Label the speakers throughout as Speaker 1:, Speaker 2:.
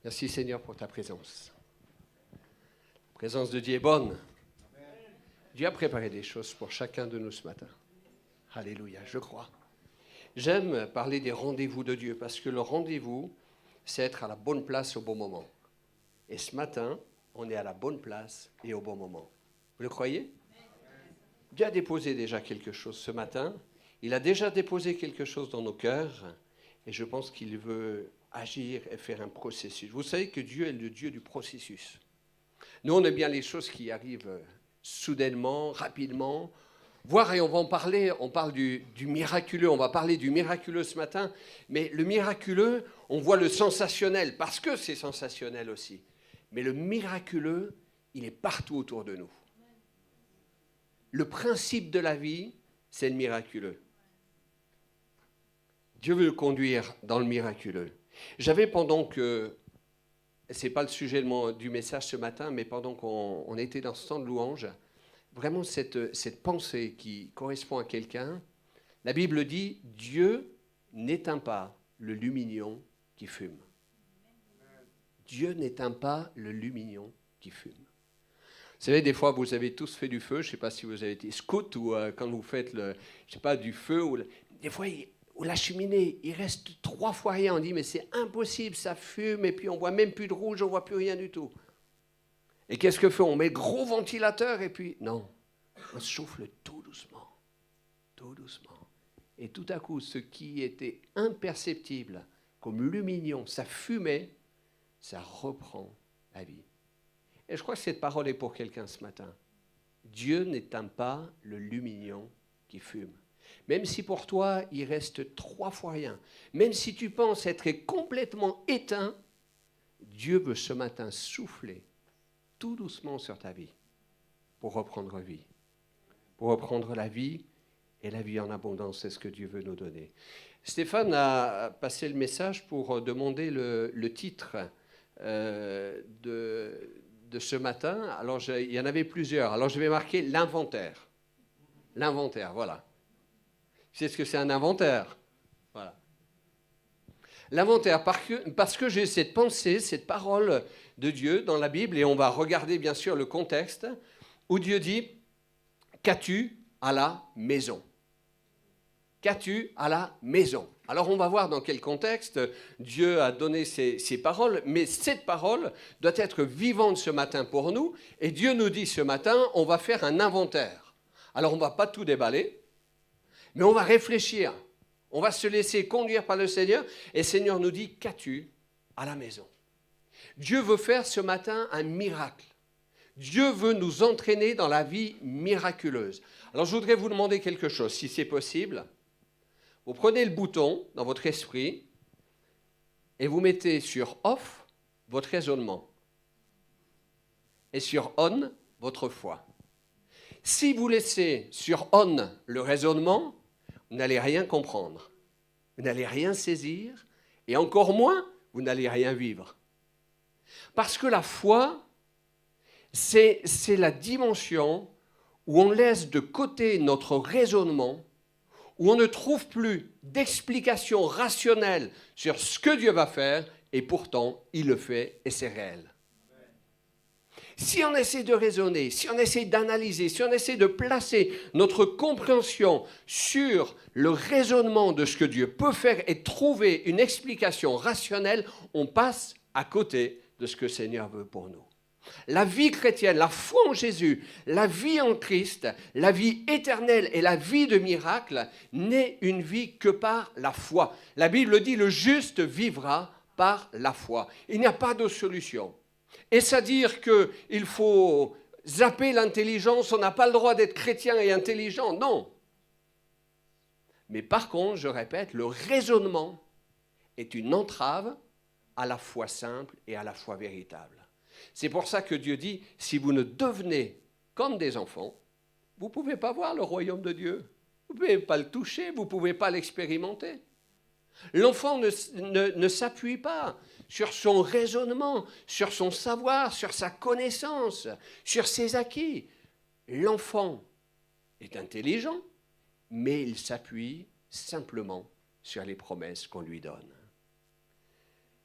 Speaker 1: Merci Seigneur pour ta présence. La présence de Dieu est bonne. Dieu a préparé des choses pour chacun de nous ce matin. Alléluia, je crois. J'aime parler des rendez-vous de Dieu parce que le rendez-vous, c'est être à la bonne place au bon moment. Et ce matin, on est à la bonne place et au bon moment. Vous le croyez? Dieu a déposé déjà quelque chose ce matin. Il a déjà déposé quelque chose dans nos cœurs et je pense qu'il veut agir et faire un processus. Vous savez que Dieu est le Dieu du processus. Nous, on aime bien les choses qui arrivent soudainement, rapidement. Voir, et on va en parler, on parle du miraculeux, on va parler du miraculeux ce matin, mais le miraculeux, on voit le sensationnel, parce que c'est sensationnel aussi. Mais le miraculeux, il est partout autour de nous. Le principe de la vie, c'est le miraculeux. Dieu veut le conduire dans le miraculeux. J'avais pendant que, ce n'est pas le sujet du message ce matin, mais pendant qu'on était dans ce temps de louange, vraiment cette pensée qui correspond à quelqu'un, la Bible dit, Dieu n'éteint pas le lumignon qui fume. Dieu n'éteint pas le lumignon qui fume. Vous savez, des fois, vous avez tous fait du feu, je ne sais pas si vous avez été scout ou quand vous faites du feu, des fois, la cheminée, il reste 3 fois rien. On dit, mais c'est impossible, ça fume, et puis on ne voit même plus de rouge, on ne voit plus rien du tout. Et qu'est-ce que fait? On met le gros ventilateur, et puis, non, on souffle tout doucement. Et tout à coup, ce qui était imperceptible, comme lumignon, ça fumait, ça reprend la vie. Et je crois que cette parole est pour quelqu'un ce matin. Dieu n'éteint pas le lumignon qui fume. Même si pour toi, il reste 3 fois rien, même si tu penses être complètement éteint, Dieu veut ce matin souffler tout doucement sur ta vie pour reprendre vie. Pour reprendre la vie, et la vie en abondance, c'est ce que Dieu veut nous donner. Stéphane a passé le message pour demander le titre de ce matin. Alors, il y en avait plusieurs. Alors, je vais marquer l'inventaire. L'inventaire, voilà. C'est ce que c'est un inventaire. Voilà. L'inventaire, parce que j'ai cette pensée, cette parole de Dieu dans la Bible, et on va regarder bien sûr le contexte, où Dieu dit, qu'as-tu à la maison? Qu'as-tu à la maison? Alors on va voir dans quel contexte Dieu a donné ces paroles, mais cette parole doit être vivante ce matin pour nous, et Dieu nous dit ce matin, on va faire un inventaire. Alors on ne va pas tout déballer, mais on va réfléchir, on va se laisser conduire par le Seigneur, et le Seigneur nous dit, qu'as-tu à la maison? Dieu veut faire ce matin un miracle. Dieu veut nous entraîner dans la vie miraculeuse. Alors je voudrais vous demander quelque chose, si c'est possible. Vous prenez le bouton dans votre esprit et vous mettez sur off votre raisonnement et sur on votre foi. Si vous laissez sur on le raisonnement, vous n'allez rien comprendre, vous n'allez rien saisir et encore moins, vous n'allez rien vivre. Parce que la foi, c'est la dimension où on laisse de côté notre raisonnement, où on ne trouve plus d'explication rationnelle sur ce que Dieu va faire, et pourtant, il le fait et c'est réel. Si on essaie de raisonner, si on essaie d'analyser, si on essaie de placer notre compréhension sur le raisonnement de ce que Dieu peut faire et trouver une explication rationnelle, on passe à côté de ce que le Seigneur veut pour nous. La vie chrétienne, la foi en Jésus, la vie en Christ, la vie éternelle et la vie de miracle n'est une vie que par la foi. La Bible dit, le juste vivra par la foi. Il n'y a pas de solution. Est-ce à dire qu'il faut zapper l'intelligence, on n'a pas le droit d'être chrétien et intelligent? Non. Mais par contre, je répète, le raisonnement est une entrave à la foi simple et à la foi véritable. C'est pour ça que Dieu dit, si vous ne devenez comme des enfants, vous ne pouvez pas voir le royaume de Dieu. Vous ne pouvez pas le toucher, vous ne pouvez pas l'expérimenter. L'enfant ne s'appuie pas sur son raisonnement, sur son savoir, sur sa connaissance, sur ses acquis. L'enfant est intelligent, mais il s'appuie simplement sur les promesses qu'on lui donne.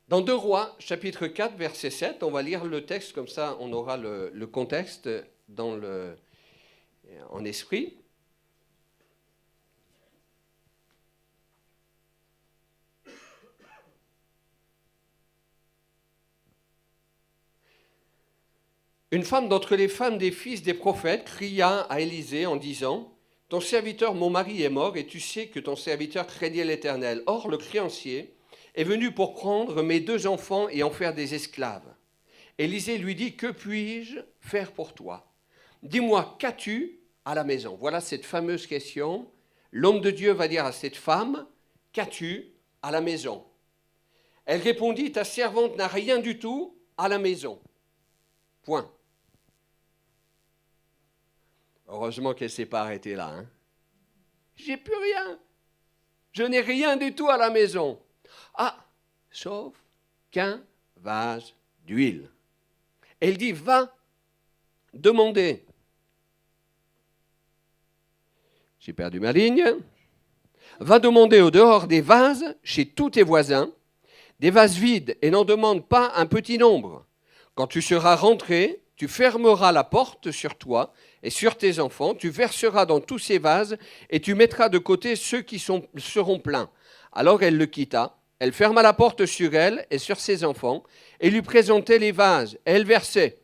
Speaker 1: Dans 2 Rois, chapitre 4, verset 7, on va lire le texte, comme ça on aura le contexte en esprit. Une femme d'entre les femmes des fils des prophètes cria à Élisée en disant « Ton serviteur, mon mari, est mort, et tu sais que ton serviteur craignait l'Éternel. Or, le créancier est venu pour prendre mes 2 enfants et en faire des esclaves. » Élisée lui dit « Que puis-je faire pour toi? Dis-moi, qu'as-tu à la maison ?» Voilà cette fameuse question. L'homme de Dieu va dire à cette femme « Qu'as-tu à la maison ?» Elle répondit « Ta servante n'a rien du tout à la maison. » Point. Heureusement qu'elle ne s'est pas arrêtée là. Hein. J'ai plus rien. Je n'ai rien du tout à la maison. Ah, sauf qu'un vase d'huile. Elle dit, va demander. J'ai perdu ma ligne. Va demander au dehors des vases chez tous tes voisins, des vases vides, et n'en demande pas un petit nombre. Quand tu seras rentré, tu fermeras la porte sur toi et sur tes enfants, tu verseras dans tous ces vases et tu mettras de côté ceux qui seront pleins. Alors elle le quitta, elle ferma la porte sur elle et sur ses enfants et lui présentait les vases. Elle versait.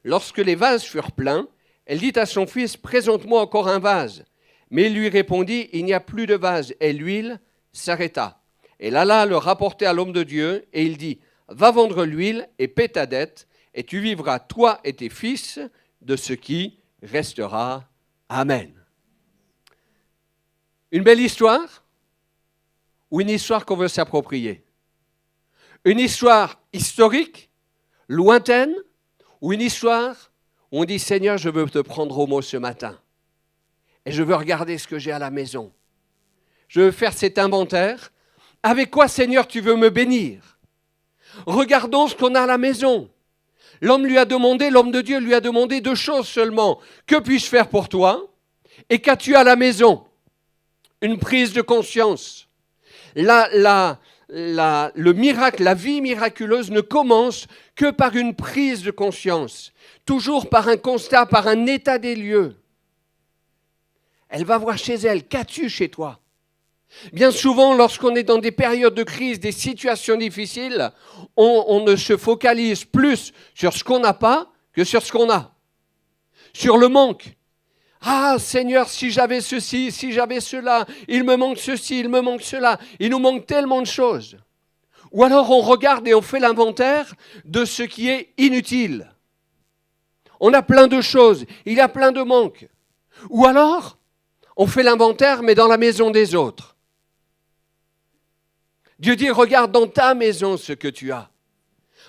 Speaker 1: Lorsque les vases furent pleins, elle dit à son fils, « Présente-moi encore un vase. » Mais il lui répondit, « Il n'y a plus de vase. » Et l'huile s'arrêta. Elle alla le rapporter à l'homme de Dieu et il dit, « Va vendre l'huile et paie ta dette, et tu vivras, toi et tes fils, de ce qui restera. » Amen. Une belle histoire ou une histoire qu'on veut s'approprier? Une histoire historique, lointaine, ou une histoire où on dit, Seigneur, je veux te prendre au mot ce matin. Et je veux regarder ce que j'ai à la maison. Je veux faire cet inventaire. Avec quoi, Seigneur, tu veux me bénir? Regardons ce qu'on a à la maison. L'homme de Dieu lui a demandé 2 choses seulement. Que puis-je faire pour toi? Et qu'as-tu à la maison? Une prise de conscience. Le miracle, la vie miraculeuse ne commence que par une prise de conscience. Toujours par un constat, par un état des lieux. Elle va voir chez elle, qu'as-tu chez toi? Bien souvent, lorsqu'on est dans des périodes de crise, des situations difficiles, on ne se focalise plus sur ce qu'on n'a pas que sur ce qu'on a. Sur le manque. Ah Seigneur, si j'avais ceci, si j'avais cela, il me manque ceci, il me manque cela, il nous manque tellement de choses. Ou alors on regarde et on fait l'inventaire de ce qui est inutile. On a plein de choses, il y a plein de manques. Ou alors, on fait l'inventaire mais dans la maison des autres. Dieu dit, regarde dans ta maison ce que tu as.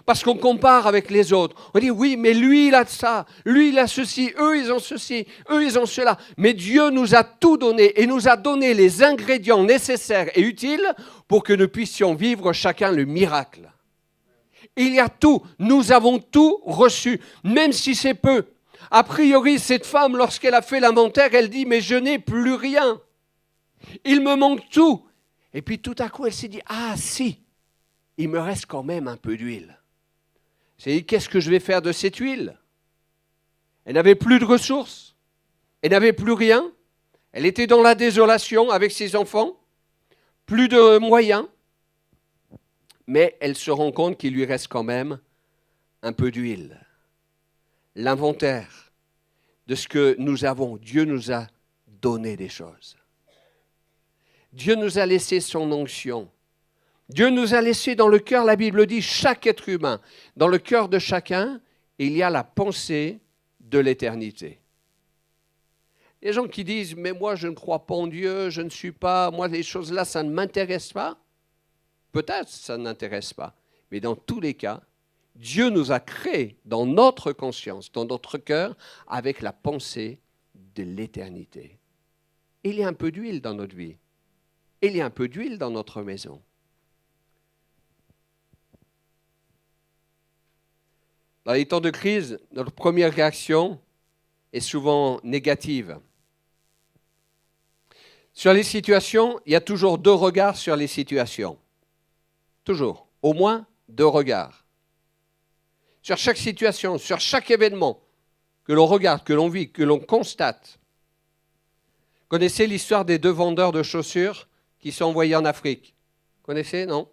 Speaker 1: Parce qu'on compare avec les autres. On dit, oui, mais lui, il a ça, lui, il a ceci, eux, ils ont ceci, eux, ils ont cela. Mais Dieu nous a tout donné et nous a donné les ingrédients nécessaires et utiles pour que nous puissions vivre chacun le miracle. Il y a tout, nous avons tout reçu, même si c'est peu. A priori, cette femme, lorsqu'elle a fait l'inventaire, elle dit, mais je n'ai plus rien. Il me manque tout. Et puis tout à coup, elle s'est dit, ah si, il me reste quand même un peu d'huile. Elle s'est dit, qu'est-ce que je vais faire de cette huile? Elle n'avait plus de ressources, elle n'avait plus rien, elle était dans la désolation avec ses enfants, plus de moyens, mais elle se rend compte qu'il lui reste quand même un peu d'huile. L'inventaire de ce que nous avons, Dieu nous a donné des choses. Dieu nous a laissé son onction. Dieu nous a laissé dans le cœur, la Bible dit, chaque être humain. Dans le cœur de chacun, il y a la pensée de l'éternité. Les gens qui disent, mais moi je ne crois pas en Dieu, je ne suis pas, moi les choses là, ça ne m'intéresse pas. Peut-être ça n'intéresse pas, mais dans tous les cas, Dieu nous a créés dans notre conscience, dans notre cœur, avec la pensée de l'éternité. Il y a un peu d'huile dans notre vie. Il y a un peu d'huile dans notre maison. Dans les temps de crise, notre première réaction est souvent négative. Sur les situations, il y a toujours 2 regards sur les situations. Toujours, au moins de regard. Sur chaque situation, sur chaque événement que l'on regarde, que l'on vit, que l'on constate. Connaissez l'histoire des 2 vendeurs de chaussures qui sont envoyés en Afrique? Connaissez, non?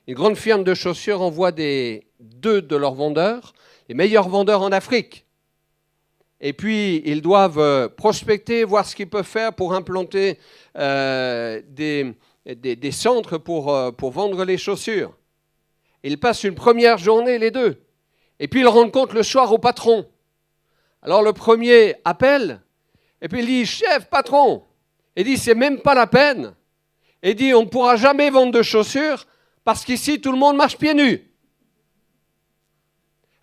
Speaker 1: Une grande firme de chaussures envoie 2 de leurs vendeurs, les meilleurs vendeurs en Afrique. Et puis, ils doivent prospecter, voir ce qu'ils peuvent faire pour implanter des centres pour vendre les chaussures. Ils passent une première journée, les 2. Et puis, ils rendent compte le soir au patron. Alors, le premier appelle, et puis il dit, chef, patron. Il dit, c'est même pas la peine. Il dit, on ne pourra jamais vendre de chaussures parce qu'ici, tout le monde marche pieds nus.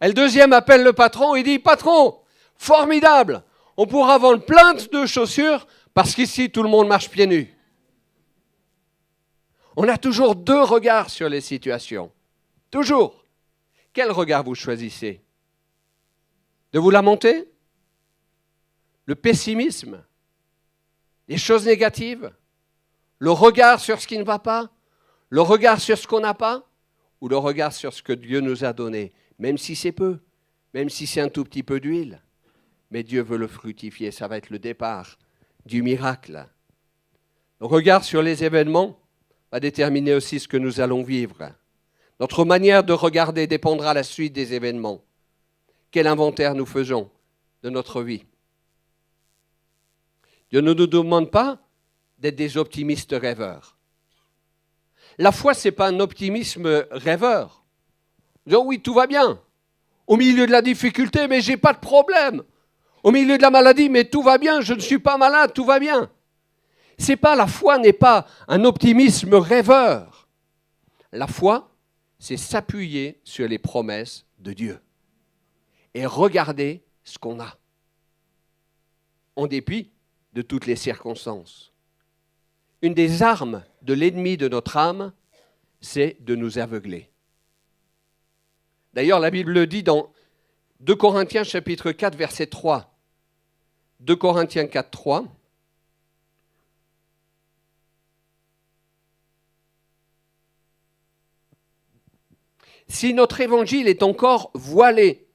Speaker 1: Et le deuxième appelle le patron, il dit, patron, formidable, on pourra vendre plein de chaussures parce qu'ici, tout le monde marche pieds nus. On a toujours 2 regards sur les situations. Toujours. Quel regard vous choisissez? De vous lamenter? Le pessimisme? Les choses négatives? Le regard sur ce qui ne va pas? Le regard sur ce qu'on n'a pas? Ou le regard sur ce que Dieu nous a donné? Même si c'est peu, même si c'est un tout petit peu d'huile. Mais Dieu veut le fructifier, ça va être le départ du miracle. Le regard sur les événements va déterminer aussi ce que nous allons vivre. Notre manière de regarder dépendra de la suite des événements. Quel inventaire nous faisons de notre vie? Dieu ne nous demande pas d'être des optimistes rêveurs. La foi, ce n'est pas un optimisme rêveur. Disons, oui, tout va bien. Au milieu de la difficulté, mais je n'ai pas de problème. Au milieu de la maladie, mais tout va bien, je ne suis pas malade, tout va bien. La foi n'est pas un optimisme rêveur. La foi, c'est s'appuyer sur les promesses de Dieu et regarder ce qu'on a, en dépit de toutes les circonstances. Une des armes de l'ennemi de notre âme, c'est de nous aveugler. D'ailleurs, la Bible le dit dans 2 Corinthiens chapitre 4, verset 3. 2 Corinthiens 4, 3. Si notre évangile est encore voilé,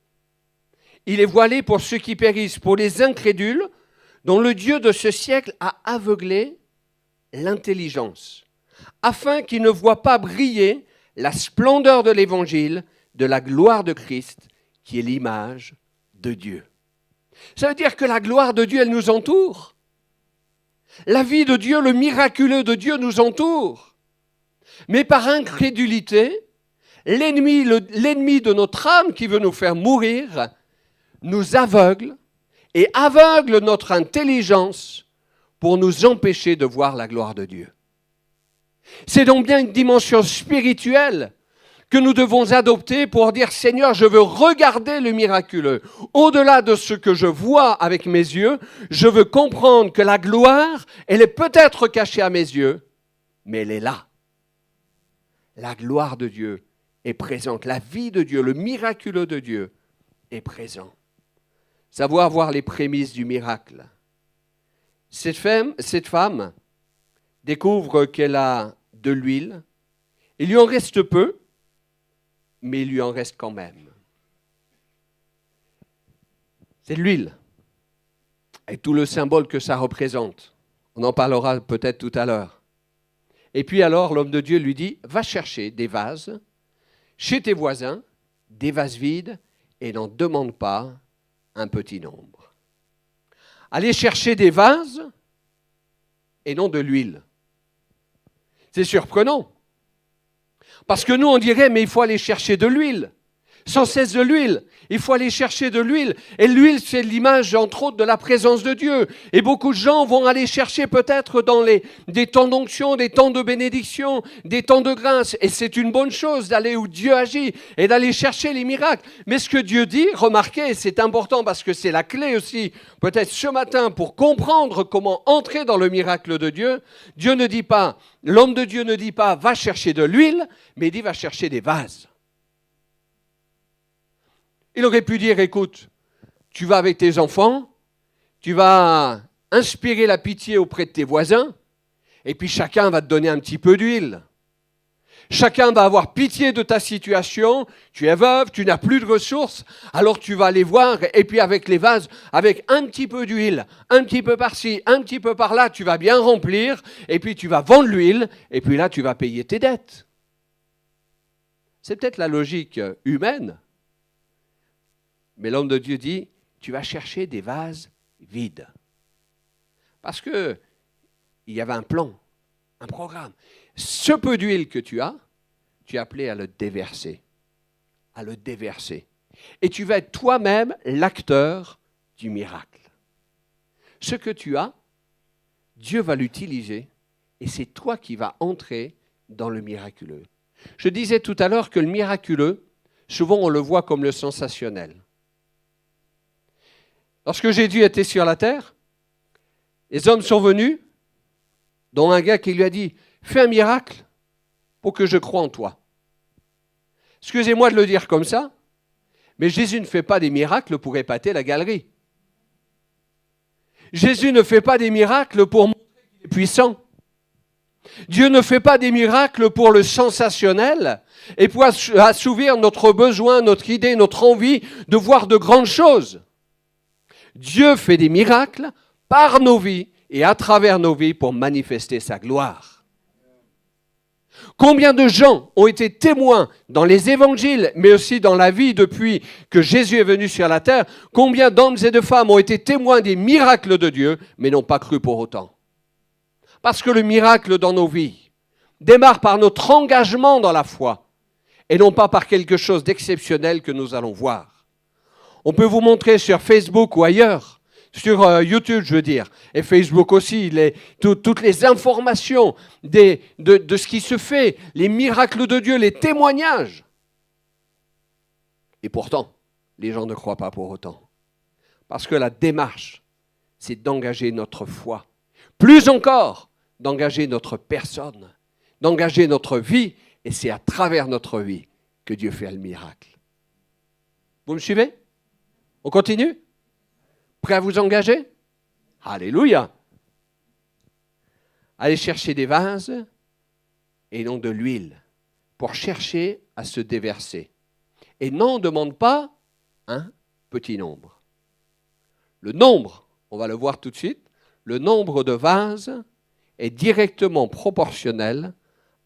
Speaker 1: il est voilé pour ceux qui périssent, pour les incrédules, dont le Dieu de ce siècle a aveuglé l'intelligence, afin qu'ils ne voient pas briller la splendeur de l'évangile, de la gloire de Christ, qui est l'image de Dieu. Ça veut dire que la gloire de Dieu, elle nous entoure. La vie de Dieu, le miraculeux de Dieu nous entoure. Mais par incrédulité, l'ennemi de notre âme qui veut nous faire mourir, nous aveugle et aveugle notre intelligence pour nous empêcher de voir la gloire de Dieu. C'est donc bien une dimension spirituelle que nous devons adopter pour dire « Seigneur, je veux regarder le miraculeux. Au-delà de ce que je vois avec mes yeux, je veux comprendre que la gloire, elle est peut-être cachée à mes yeux, mais elle est là. La gloire de Dieu est présente. La vie de Dieu, le miraculeux de Dieu est présent. » Savoir voir les prémices du miracle. Cette femme découvre qu'elle a de l'huile. Il lui en reste peu, mais il lui en reste quand même. C'est de l'huile, et tout le symbole que ça représente. On en parlera peut-être tout à l'heure. Et puis alors, l'homme de Dieu lui dit, va chercher des vases chez tes voisins, des vases vides, et n'en demande pas un petit nombre. Aller chercher des vases et non de l'huile. C'est surprenant. Parce que nous, on dirait, mais il faut aller chercher de l'huile. Sans cesse de l'huile. Il faut aller chercher de l'huile. Et l'huile, c'est l'image, entre autres, de la présence de Dieu. Et beaucoup de gens vont aller chercher peut-être dans des temps d'onction, des temps de bénédiction, des temps de grâce. Et c'est une bonne chose d'aller où Dieu agit et d'aller chercher les miracles. Mais ce que Dieu dit, remarquez, c'est important parce que c'est la clé aussi, peut-être ce matin, pour comprendre comment entrer dans le miracle de Dieu. Dieu ne dit pas, l'homme de Dieu ne dit pas, va chercher de l'huile, mais il dit, va chercher des vases. Il aurait pu dire, écoute, tu vas avec tes enfants, tu vas inspirer la pitié auprès de tes voisins, et puis chacun va te donner un petit peu d'huile. Chacun va avoir pitié de ta situation. Tu es veuve, tu n'as plus de ressources. Alors tu vas aller voir et puis avec les vases, avec un petit peu d'huile, un petit peu par-ci, un petit peu par-là, tu vas bien remplir et puis tu vas vendre l'huile et puis là tu vas payer tes dettes. C'est peut-être la logique humaine. Mais l'homme de Dieu dit, tu vas chercher des vases vides. Parce que il y avait un plan, un programme. Ce peu d'huile que tu es appelé à le déverser. À le déverser. Et tu vas être toi-même l'acteur du miracle. Ce que tu as, Dieu va l'utiliser et c'est toi qui vas entrer dans le miraculeux. Je disais tout à l'heure que le miraculeux, souvent on le voit comme le sensationnel. Lorsque Jésus était sur la terre, les hommes sont venus, dont un gars qui lui a dit « Fais un miracle pour que je croie en toi. » Excusez-moi de le dire comme ça, mais Jésus ne fait pas des miracles pour épater la galerie. Jésus ne fait pas des miracles pour montrer qu'il est puissant. Dieu ne fait pas des miracles pour le sensationnel et pour assouvir notre besoin, notre idée, notre envie de voir de grandes choses. Dieu fait des miracles par nos vies et à travers nos vies pour manifester sa gloire. Combien de gens ont été témoins dans les évangiles, mais aussi dans la vie depuis que Jésus est venu sur la terre, combien d'hommes et de femmes ont été témoins des miracles de Dieu, mais n'ont pas cru pour autant. Parce que le miracle dans nos vies démarre par notre engagement dans la foi et non pas par quelque chose d'exceptionnel que nous allons voir. On peut vous montrer sur Facebook ou ailleurs, sur YouTube je veux dire, et Facebook aussi, toutes les informations de ce qui se fait, les miracles de Dieu, les témoignages. Et pourtant, les gens ne croient pas pour autant. Parce que la démarche, c'est d'engager notre foi. Plus encore, d'engager notre personne, d'engager notre vie, et c'est à travers notre vie que Dieu fait le miracle. Vous me suivez? On continue? Prêt à vous engager? Alléluia! Allez chercher des vases et non de l'huile pour chercher à se déverser. Et n'en demande pas un petit nombre. Le nombre, on va le voir tout de suite, le nombre de vases est directement proportionnel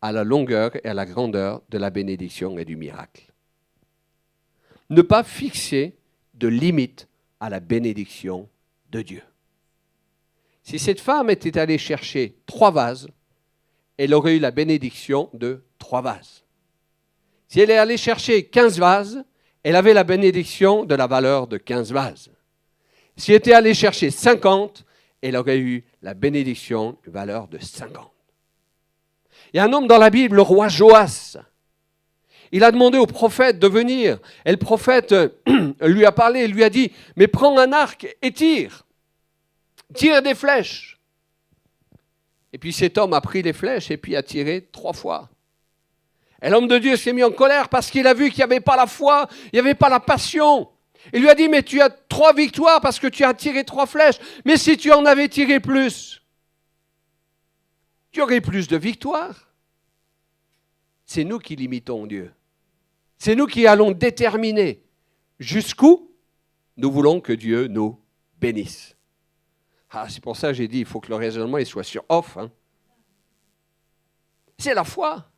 Speaker 1: à la longueur et à la grandeur de la bénédiction et du miracle. Ne pas fixer de limite à la bénédiction de Dieu. Si cette femme était allée chercher 3 vases, elle aurait eu la bénédiction de 3 vases. Si elle est allée chercher 15 vases, elle avait la bénédiction de la valeur de 15 vases. Si elle était allée chercher 50, elle aurait eu la bénédiction de valeur de 50. Il y a un homme dans la Bible, le roi Joas. Il a demandé au prophète de venir. Et le prophète lui a parlé, il lui a dit, mais prends un arc et tire. Tire des flèches. Et puis cet homme a pris les flèches et puis a tiré 3 fois. Et l'homme de Dieu s'est mis en colère parce qu'il a vu qu'il n'y avait pas la foi, il n'y avait pas la passion. Il lui a dit, mais tu as 3 victoires parce que tu as tiré 3 flèches. Mais si tu en avais tiré plus, tu aurais plus de victoires. C'est nous qui limitons Dieu. C'est nous qui allons déterminer jusqu'où nous voulons que Dieu nous bénisse. Ah, c'est pour ça que j'ai dit, il faut que le raisonnement il soit sur off. Hein. C'est la foi.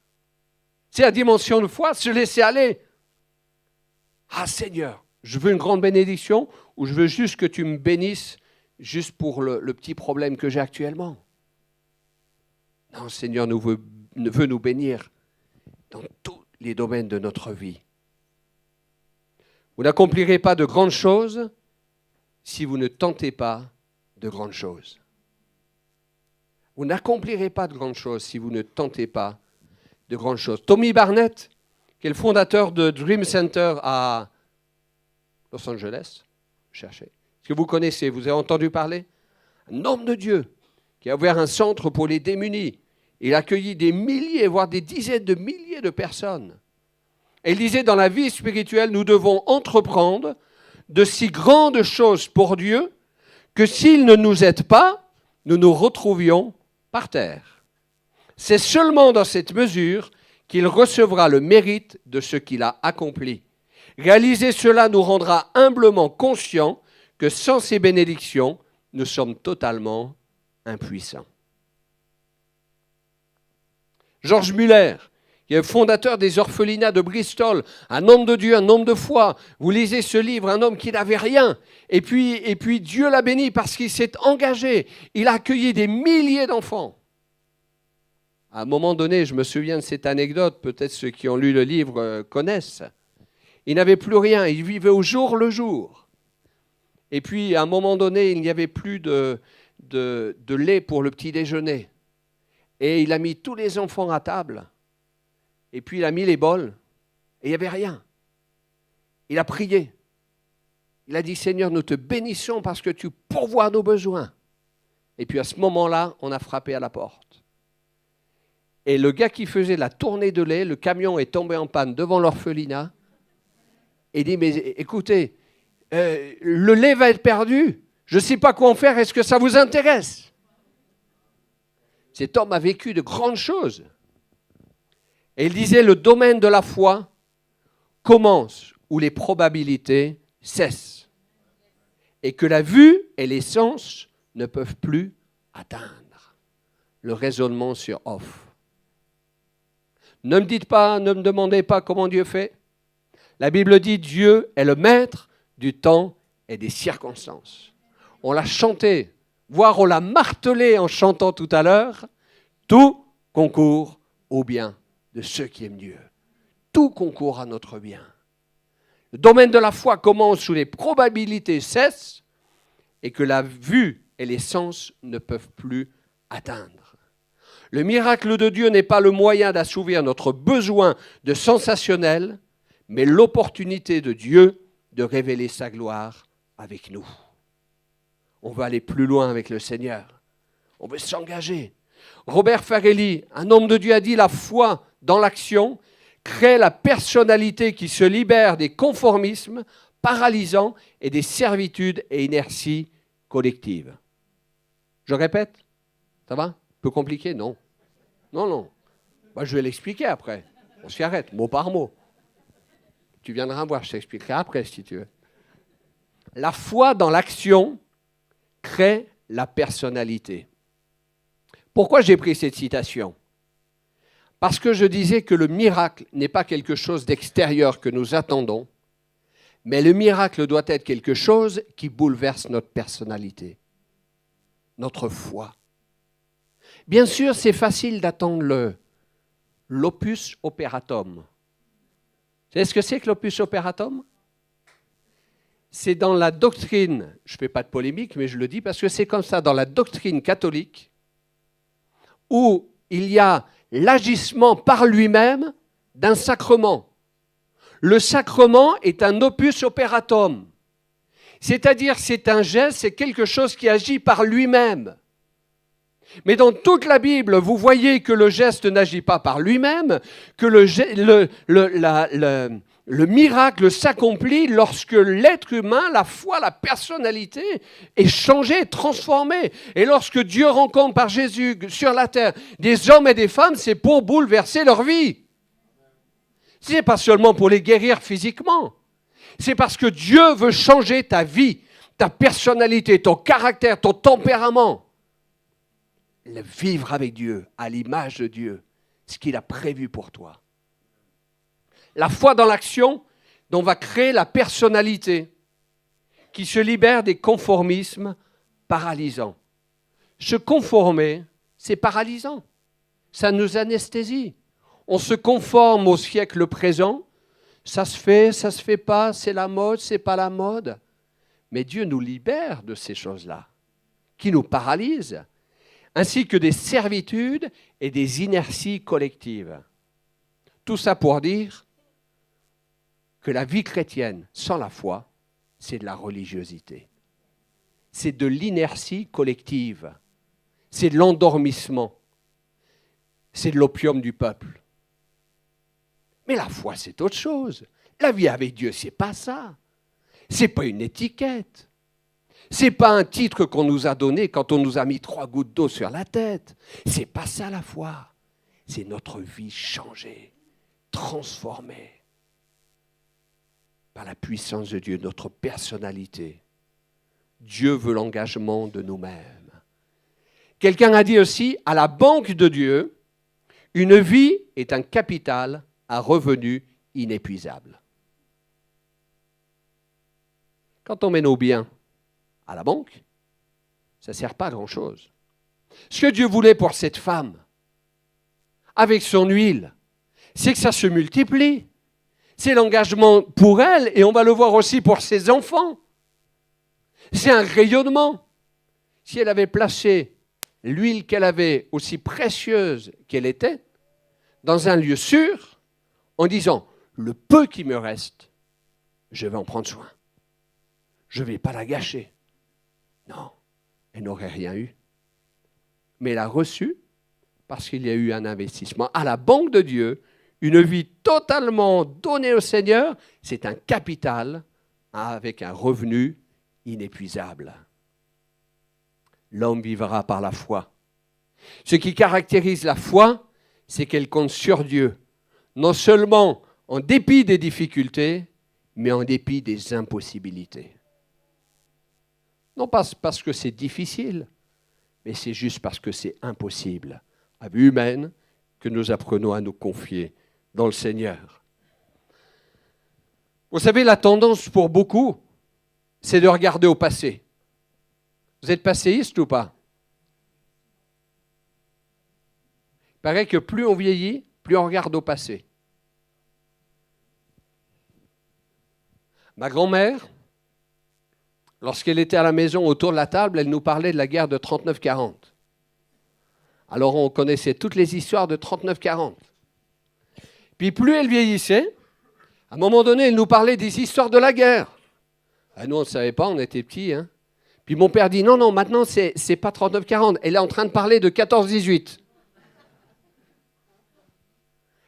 Speaker 1: C'est la dimension de foi, se laisser aller. Ah Seigneur, je veux une grande bénédiction ou je veux juste que tu me bénisses juste pour le petit problème que j'ai actuellement. Non, le Seigneur veut nous bénir dans tous les domaines de notre vie. Vous n'accomplirez pas de grandes choses si vous ne tentez pas de grandes choses. Vous n'accomplirez pas de grandes choses si vous ne tentez pas de grandes choses. Tommy Barnett, qui est le fondateur de Dream Center à Los Angeles, cherchez. Est-ce que vous connaissez, vous avez entendu parler? Un homme de Dieu qui a ouvert un centre pour les démunis. Il a accueilli des milliers, voire des dizaines de milliers de personnes. Et il disait, dans la vie spirituelle, nous devons entreprendre de si grandes choses pour Dieu que s'il ne nous aide pas, nous nous retrouvions par terre. C'est seulement dans cette mesure qu'il recevra le mérite de ce qu'il a accompli. Réaliser cela nous rendra humblement conscients que sans ces bénédictions, nous sommes totalement impuissants. George Muller, qui est le fondateur des orphelinats de Bristol, un homme de Dieu, un homme de foi. Vous lisez ce livre, un homme qui n'avait rien. Et puis Dieu l'a béni parce qu'il s'est engagé. Il a accueilli des milliers d'enfants. À un moment donné, je me souviens de cette anecdote, peut-être ceux qui ont lu le livre connaissent. Il n'avait plus rien, il vivait au jour le jour. Et puis, à un moment donné, il n'y avait plus de lait pour le petit déjeuner. Et il a mis tous les enfants à table. Et puis, il a mis les bols. Et il n'y avait rien. Il a prié. Il a dit, Seigneur, nous te bénissons parce que tu pourvois nos besoins. Et puis, à ce moment-là, on a frappé à la porte. Et le gars qui faisait la tournée de lait, le camion est tombé en panne devant l'orphelinat. Et il dit, mais écoutez, le lait va être perdu. Je ne sais pas quoi en faire. Est-ce que ça vous intéresse? Cet homme a vécu de grandes choses. Et il disait, le domaine de la foi commence où les probabilités cessent. Et que la vue et les sens ne peuvent plus atteindre. Le raisonnement sur off. Ne me dites pas, ne me demandez pas comment Dieu fait. La Bible dit, Dieu est le maître du temps et des circonstances. On l'a chanté, voire on l'a martelé en chantant tout à l'heure. Tout concourt au bien de ceux qui aiment Dieu. Tout concourt à notre bien. Le domaine de la foi commence où les probabilités cessent et que la vue et les sens ne peuvent plus atteindre. Le miracle de Dieu n'est pas le moyen d'assouvir notre besoin de sensationnel, mais l'opportunité de Dieu de révéler sa gloire avec nous. On veut aller plus loin avec le Seigneur. On veut s'engager. Robert Farelli, un homme de Dieu, a dit « La foi dans l'action crée la personnalité qui se libère des conformismes paralysants et des servitudes et inerties collectives. » Je répète, ça va? Un peu compliqué? Non. Non. Moi, je vais l'expliquer après. On s'y arrête, mot par mot. Tu viendras voir, je t'expliquerai après si tu veux. La foi dans l'action crée la personnalité. Pourquoi j'ai pris cette citation? Parce que je disais que le miracle n'est pas quelque chose d'extérieur que nous attendons, mais le miracle doit être quelque chose qui bouleverse notre personnalité, notre foi. Bien sûr, c'est facile d'attendre l'opus operatum. Vous savez ce que c'est que l'opus operatum? C'est dans la doctrine, je ne fais pas de polémique, mais je le dis parce que c'est comme ça, dans la doctrine catholique, où il y a l'agissement par lui-même d'un sacrement. Le sacrement est un opus operatum, c'est-à-dire c'est un geste, c'est quelque chose qui agit par lui-même. Mais dans toute la Bible, vous voyez que le geste n'agit pas par lui-même, que le miracle s'accomplit lorsque l'être humain, la foi, la personnalité est changée, transformée. Et lorsque Dieu rencontre par Jésus sur la terre des hommes et des femmes, c'est pour bouleverser leur vie. Ce n'est pas seulement pour les guérir physiquement. C'est parce que Dieu veut changer ta vie, ta personnalité, ton caractère, ton tempérament. Vivre avec Dieu, à l'image de Dieu, ce qu'il a prévu pour toi. La foi dans l'action, dont va créer la personnalité qui se libère des conformismes paralysants. Se conformer, c'est paralysant. Ça nous anesthésie. On se conforme au siècle présent. Ça se fait pas, c'est la mode, c'est pas la mode. Mais Dieu nous libère de ces choses-là, qui nous paralysent, ainsi que des servitudes et des inerties collectives. Tout ça pour dire que la vie chrétienne sans la foi, c'est de la religiosité. C'est de l'inertie collective. C'est de l'endormissement. C'est de l'opium du peuple. Mais la foi, c'est autre chose. La vie avec Dieu, c'est pas ça. C'est pas une étiquette. C'est pas un titre qu'on nous a donné quand on nous a mis 3 gouttes d'eau sur la tête. C'est pas ça la foi. C'est notre vie changée. transformés par la puissance de Dieu, notre personnalité. Dieu veut l'engagement de nous-mêmes. Quelqu'un a dit aussi, à la banque de Dieu, une vie est un capital à revenus inépuisables. Quand on met nos biens à la banque, ça ne sert pas à grand-chose. Ce que Dieu voulait pour cette femme, avec son huile, c'est que ça se multiplie. C'est l'engagement pour elle, et on va le voir aussi pour ses enfants. C'est un rayonnement. Si elle avait placé l'huile qu'elle avait, aussi précieuse qu'elle était, dans un lieu sûr, en disant, le peu qui me reste, je vais en prendre soin. Je ne vais pas la gâcher. Non, elle n'aurait rien eu. Mais elle a reçu parce qu'il y a eu un investissement. À la banque de Dieu, une vie totalement donnée au Seigneur, c'est un capital avec un revenu inépuisable. L'homme vivra par la foi. Ce qui caractérise la foi, c'est qu'elle compte sur Dieu, non seulement en dépit des difficultés, mais en dépit des impossibilités. Non pas parce que c'est difficile, mais c'est juste parce que c'est impossible, à vue humaine, que nous apprenons à nous confier dans le Seigneur. Vous savez, la tendance pour beaucoup, c'est de regarder au passé. Vous êtes passéiste ou pas? Il paraît que plus on vieillit, plus on regarde au passé. Ma grand-mère, lorsqu'elle était à la maison autour de la table, elle nous parlait de la guerre de 39-40. Alors on connaissait toutes les histoires de 39-40. Puis plus elle vieillissait, à un moment donné, elle nous parlait des histoires de la guerre. Ah, nous, on ne savait pas, on était petits. Hein. Puis mon père dit, non, maintenant, c'est pas 39-40. Elle est en train de parler de 14-18.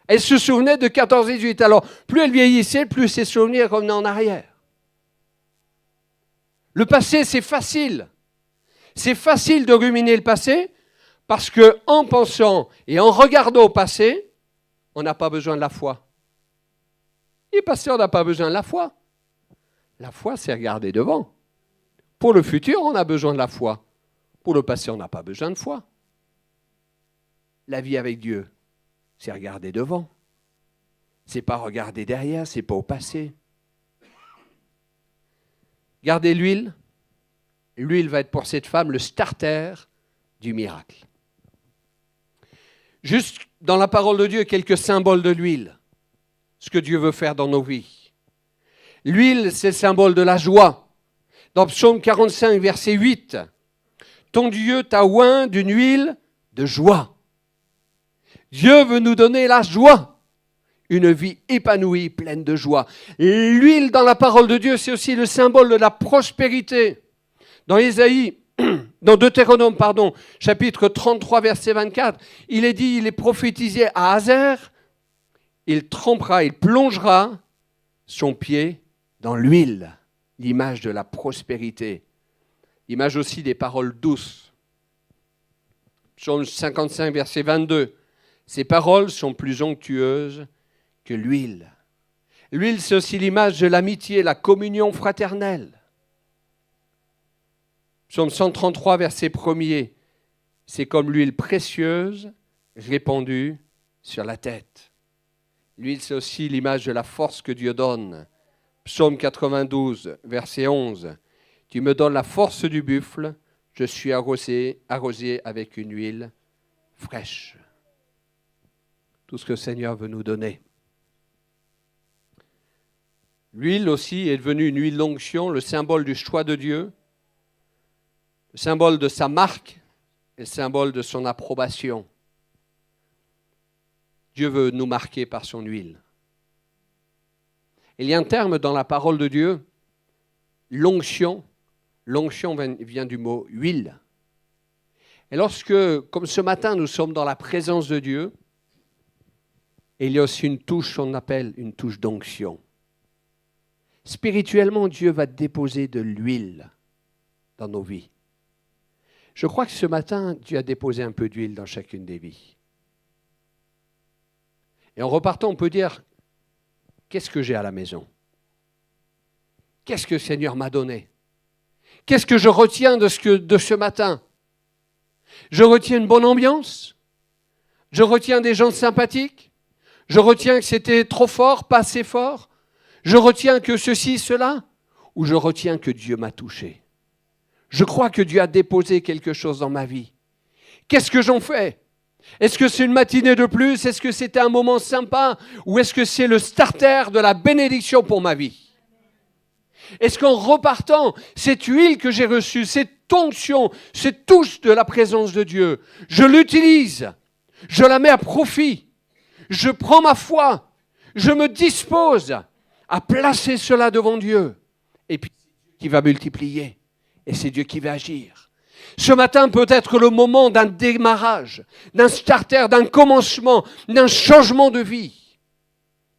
Speaker 1: Elle se souvenait de 14-18. Alors, plus elle vieillissait, plus ses souvenirs revenaient en arrière. Le passé, c'est facile. C'est facile de ruminer le passé parce qu'en pensant et en regardant au passé, on n'a pas besoin de la foi. Et passé, on n'a pas besoin de la foi. La foi, c'est regarder devant. Pour le futur, on a besoin de la foi. Pour le passé, on n'a pas besoin de foi. La vie avec Dieu, c'est regarder devant. C'est pas regarder derrière, c'est pas au passé. Gardez l'huile. L'huile va être pour cette femme le starter du miracle. Juste dans la parole de Dieu, quelques symboles de l'huile. Ce que Dieu veut faire dans nos vies. L'huile, c'est le symbole de la joie. Dans Psaume 45, verset 8, « Ton Dieu t'a oint d'une huile de joie. » Dieu veut nous donner la joie, une vie épanouie, pleine de joie. L'huile dans la parole de Dieu, c'est aussi le symbole de la prospérité. Dans Deutéronome, chapitre 33, verset 24, il est dit, il est prophétisé à Hazer, il trempera, il plongera son pied dans l'huile, l'image de la prospérité, l'image aussi des paroles douces. Psaume 55, verset 22, ces paroles sont plus onctueuses que l'huile. L'huile, c'est aussi l'image de l'amitié, la communion fraternelle. Psaume 133, verset 1er, c'est comme l'huile précieuse répandue sur la tête. L'huile, c'est aussi l'image de la force que Dieu donne. Psaume 92, verset 11, tu me donnes la force du buffle, je suis arrosé avec une huile fraîche. Tout ce que le Seigneur veut nous donner. L'huile aussi est devenue une huile d'onction, le symbole du choix de Dieu, le symbole de sa marque et le symbole de son approbation. Dieu veut nous marquer par son huile. Il y a un terme dans la parole de Dieu, l'onction. L'onction vient du mot huile. Et lorsque, comme ce matin, nous sommes dans la présence de Dieu, il y a aussi une touche qu'on appelle une touche d'onction. Spirituellement, Dieu va déposer de l'huile dans nos vies. Je crois que ce matin, Dieu a déposé un peu d'huile dans chacune des vies. Et en repartant, on peut dire, qu'est-ce que j'ai à la maison? Qu'est-ce que le Seigneur m'a donné? Qu'est-ce que je retiens de ce matin? Je retiens une bonne ambiance. Je retiens des gens sympathiques. Je retiens que c'était trop fort, pas assez fort. Je retiens que ceci, cela. Ou je retiens que Dieu m'a touché. Je crois que Dieu a déposé quelque chose dans ma vie. Qu'est-ce que j'en fais? Est-ce que c'est une matinée de plus? Est-ce que c'était un moment sympa? Ou est-ce que c'est le starter de la bénédiction pour ma vie? Est-ce qu'en repartant, cette huile que j'ai reçue, cette onction, cette touche de la présence de Dieu, je l'utilise, je la mets à profit, je prends ma foi, je me dispose à placer cela devant Dieu. Et puis, c'est Dieu qui va multiplier et c'est Dieu qui va agir. Ce matin peut être le moment d'un démarrage, d'un starter, d'un commencement, d'un changement de vie,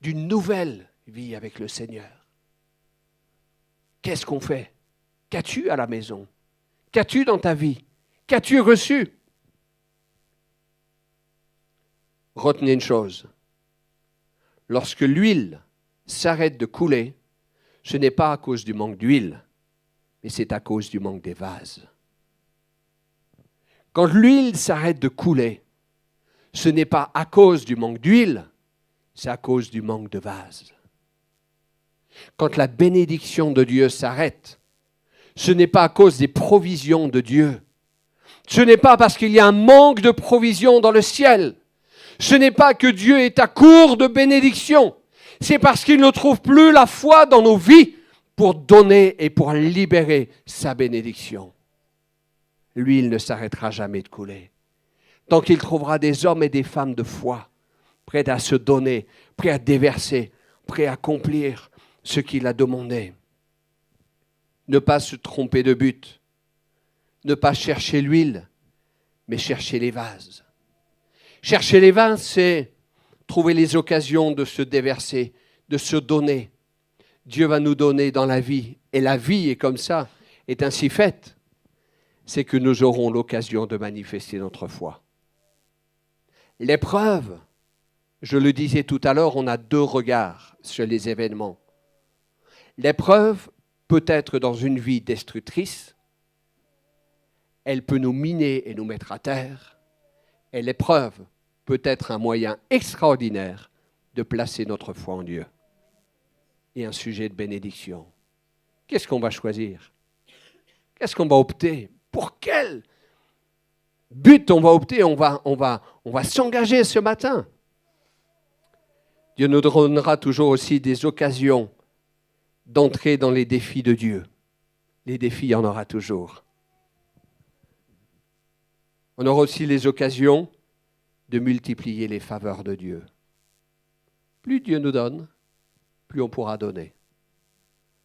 Speaker 1: d'une nouvelle vie avec le Seigneur. Qu'est-ce qu'on fait? Qu'as-tu à la maison? Qu'as-tu dans ta vie? Qu'as-tu reçu? Retenez une chose. Lorsque l'huile s'arrête de couler, ce n'est pas à cause du manque d'huile, mais c'est à cause du manque des vases. Quand l'huile s'arrête de couler, ce n'est pas à cause du manque d'huile, c'est à cause du manque de vases. Quand la bénédiction de Dieu s'arrête, ce n'est pas à cause des provisions de Dieu. Ce n'est pas parce qu'il y a un manque de provisions dans le ciel. Ce n'est pas que Dieu est à court de bénédiction. C'est parce qu'il ne trouve plus la foi dans nos vies pour donner et pour libérer sa bénédiction. L'huile ne s'arrêtera jamais de couler. Tant qu'il trouvera des hommes et des femmes de foi, prêts à se donner, prêts à déverser, prêts à accomplir ce qu'il a demandé. Ne pas se tromper de but. Ne pas chercher l'huile, mais chercher les vases. Chercher les vases, c'est trouver les occasions de se déverser, de se donner. Dieu va nous donner dans la vie, et la vie est comme ça, est ainsi faite, c'est que nous aurons l'occasion de manifester notre foi. L'épreuve, je le disais tout à l'heure, on a deux regards sur les événements. L'épreuve peut être dans une vie destructrice, elle peut nous miner et nous mettre à terre, et l'épreuve peut être un moyen extraordinaire de placer notre foi en Dieu et un sujet de bénédiction. Qu'est-ce qu'on va choisir? Qu'est-ce qu'on va opter? Pour quel but on va opter? On va s'engager ce matin. Dieu nous donnera toujours aussi des occasions d'entrer dans les défis de Dieu. Les défis, il y en aura toujours. On aura aussi les occasions de multiplier les faveurs de Dieu. Plus Dieu nous donne, plus on pourra donner.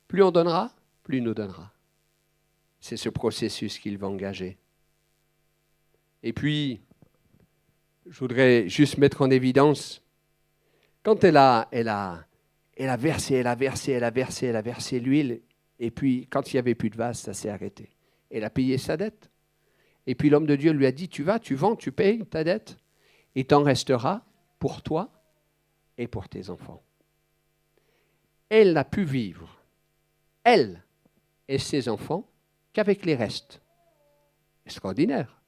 Speaker 1: Plus on donnera, plus il nous donnera. C'est ce processus qu'il va engager. Et puis, je voudrais juste mettre en évidence, quand elle a versé l'huile, et puis quand il n'y avait plus de vase, ça s'est arrêté. Elle a payé sa dette. Et puis l'homme de Dieu lui a dit, tu vas, tu vends, tu payes ta dette, et t'en restera pour toi et pour tes enfants. Elle n'a pu vivre, elle et ses enfants, qu'avec les restes. Extraordinaire.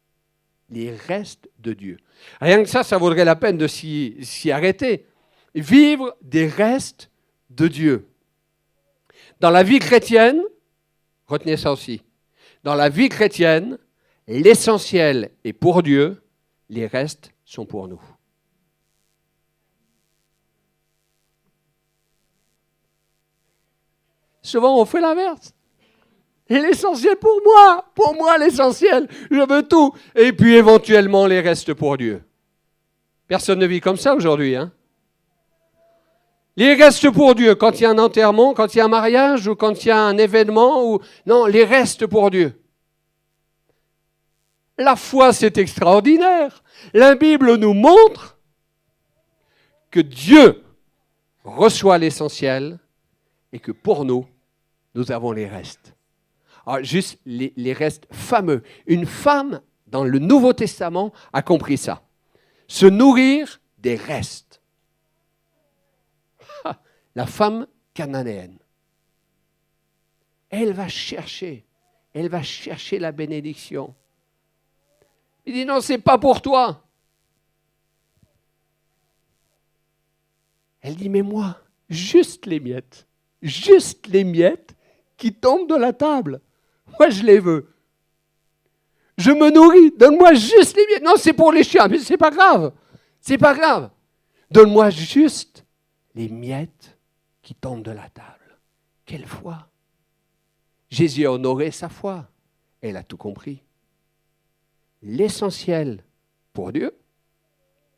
Speaker 1: Les restes de Dieu. Rien que ça vaudrait la peine de s'y arrêter. Vivre des restes de Dieu. Dans la vie chrétienne, retenez ça aussi, dans la vie chrétienne, l'essentiel est pour Dieu, les restes sont pour nous. Souvent on fait l'inverse. Et l'essentiel pour moi l'essentiel, je veux tout. Et puis éventuellement les restes pour Dieu. Personne ne vit comme ça aujourd'hui, hein? Les restes pour Dieu, quand il y a un enterrement, quand il y a un mariage ou quand il y a un événement, ou non, les restes pour Dieu. La foi, c'est extraordinaire. La Bible nous montre que Dieu reçoit l'essentiel et que pour nous, nous avons les restes. Alors, juste les restes fameux. Une femme, dans le Nouveau Testament, a compris ça. Se nourrir des restes. la femme cananéenne. Elle va chercher la bénédiction. Il dit non, c'est pas pour toi. Elle dit mais moi, juste les miettes qui tombent de la table. Moi je les veux. Je me nourris, donne-moi juste les miettes. Non, c'est pour les chiens, mais c'est pas grave. C'est pas grave. Donne-moi juste les miettes qui tombent de la table. Quelle foi! Jésus a honoré sa foi. Elle a tout compris. L'essentiel pour Dieu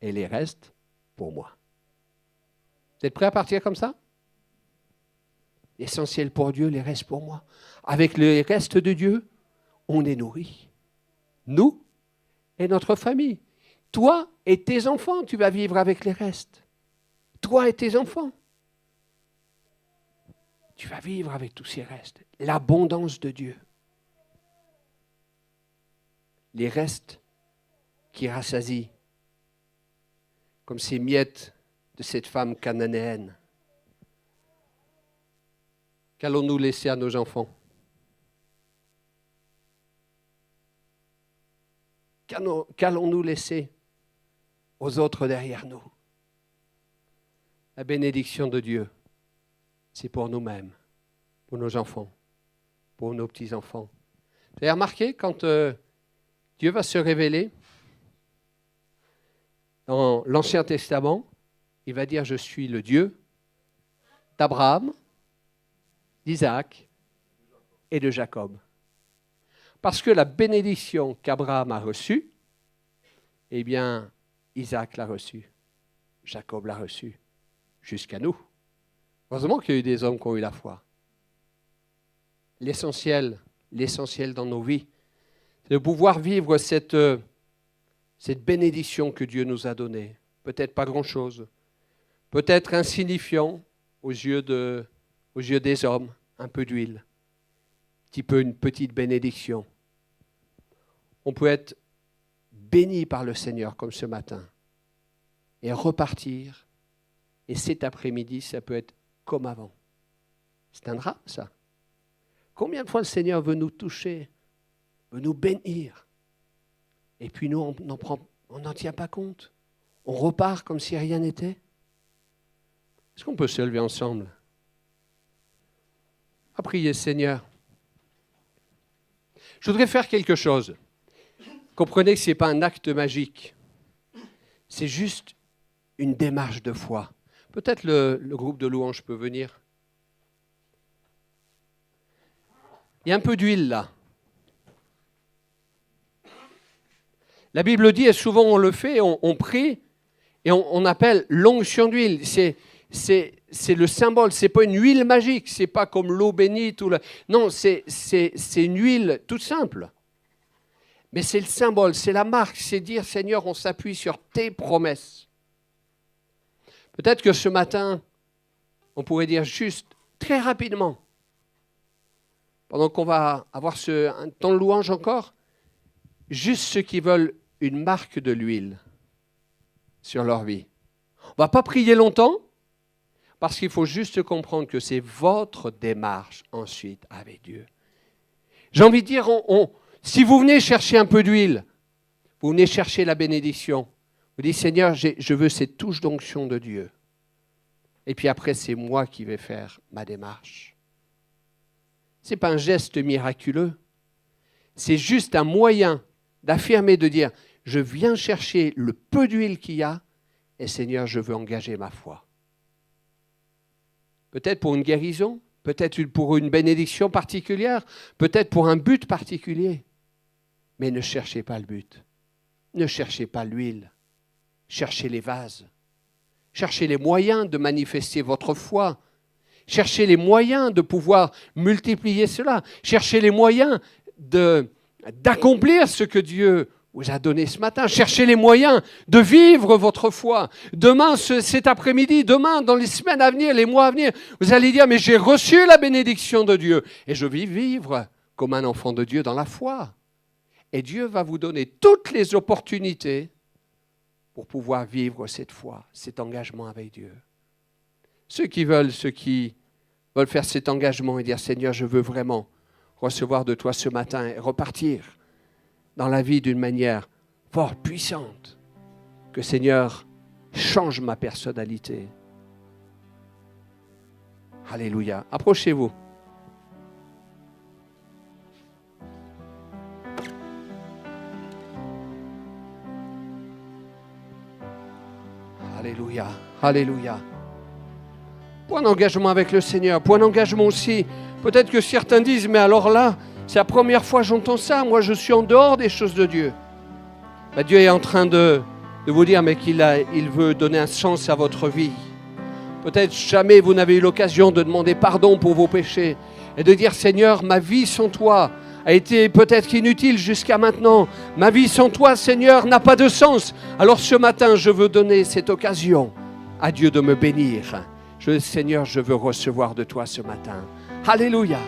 Speaker 1: et les restes pour moi. Vous êtes prêts à partir comme ça? L'essentiel pour Dieu, les restes pour moi. Avec les restes de Dieu, on est nourris. Nous et notre famille. Toi et tes enfants, tu vas vivre avec les restes. Toi et tes enfants. Tu vas vivre avec tous ces restes. L'abondance de Dieu. Les restes qui rassasient. Comme ces miettes de cette femme cananéenne. Qu'allons-nous laisser à nos enfants? Qu'allons-nous laisser aux autres derrière nous? La bénédiction de Dieu, c'est pour nous-mêmes, pour nos enfants, pour nos petits-enfants. Vous avez remarqué, quand Dieu va se révéler, dans l'Ancien Testament, il va dire « Je suis le Dieu d'Abraham, d'Isaac et de Jacob ». Parce que la bénédiction qu'Abraham a reçue, eh bien, Isaac l'a reçue, Jacob l'a reçue, jusqu'à nous. Heureusement qu'il y a eu des hommes qui ont eu la foi. L'essentiel dans nos vies, c'est de pouvoir vivre cette bénédiction que Dieu nous a donnée. Peut-être pas grand-chose, peut-être insignifiant aux yeux des hommes, un peu d'huile. Une petite bénédiction. On peut être béni par le Seigneur comme ce matin et repartir, et cet après-midi, ça peut être comme avant. C'est un drame, ça. Combien de fois le Seigneur veut nous toucher, veut nous bénir, et puis nous, on n'en tient pas compte. On repart comme si rien n'était. Est-ce qu'on peut se lever ensemble à prier, Seigneur? Je voudrais faire quelque chose. Comprenez que ce n'est pas un acte magique. C'est juste une démarche de foi. Peut-être le groupe de louanges peut venir. Il y a un peu d'huile là. La Bible dit, et souvent on le fait, on prie, et on appelle l'onction d'huile. C'est le symbole, ce n'est pas une huile magique, ce n'est pas comme l'eau bénite. Non, c'est une huile toute simple. Mais c'est le symbole, c'est la marque, c'est dire, Seigneur, on s'appuie sur tes promesses. Peut-être que ce matin, on pourrait dire juste, très rapidement, pendant qu'on va avoir un temps de louange encore, juste ceux qui veulent une marque de l'huile sur leur vie. On ne va pas prier longtemps, parce qu'il faut juste comprendre que c'est votre démarche ensuite avec Dieu. J'ai envie de dire, si vous venez chercher un peu d'huile, vous venez chercher la bénédiction, vous dites, Seigneur, je veux cette touche d'onction de Dieu. Et puis après, c'est moi qui vais faire ma démarche. Ce n'est pas un geste miraculeux. C'est juste un moyen d'affirmer, de dire, je viens chercher le peu d'huile qu'il y a, et Seigneur, je veux engager ma foi. Peut-être pour une guérison, peut-être pour une bénédiction particulière, peut-être pour un but particulier. Mais ne cherchez pas le but. Ne cherchez pas l'huile. Cherchez les vases. Cherchez les moyens de manifester votre foi. Cherchez les moyens de pouvoir multiplier cela. Cherchez les moyens d'accomplir ce que Dieu vous a donné ce matin. Cherchez les moyens de vivre votre foi. Demain, cet après-midi, demain, dans les semaines à venir, les mois à venir, vous allez dire, mais j'ai reçu la bénédiction de Dieu et je vais vivre comme un enfant de Dieu dans la foi. Et Dieu va vous donner toutes les opportunités pour pouvoir vivre cette foi, cet engagement avec Dieu. Ceux qui veulent faire cet engagement et dire, Seigneur, je veux vraiment recevoir de toi ce matin et repartir dans la vie d'une manière fort puissante. Que Seigneur change ma personnalité. Alléluia. Approchez-vous. Alléluia. Alléluia. Point d'engagement avec le Seigneur. Point d'engagement aussi. Peut-être que certains disent, mais alors là, c'est la première fois que j'entends ça. Moi, je suis en dehors des choses de Dieu. Ben, Dieu est en train de vous dire, mais il veut donner un sens à votre vie. Peut-être jamais vous n'avez eu l'occasion de demander pardon pour vos péchés et de dire, Seigneur, ma vie sans toi a été peut-être inutile jusqu'à maintenant. Ma vie sans toi, Seigneur, n'a pas de sens. Alors ce matin, je veux donner cette occasion à Dieu de me bénir. Seigneur, je veux recevoir de toi ce matin. Alléluia.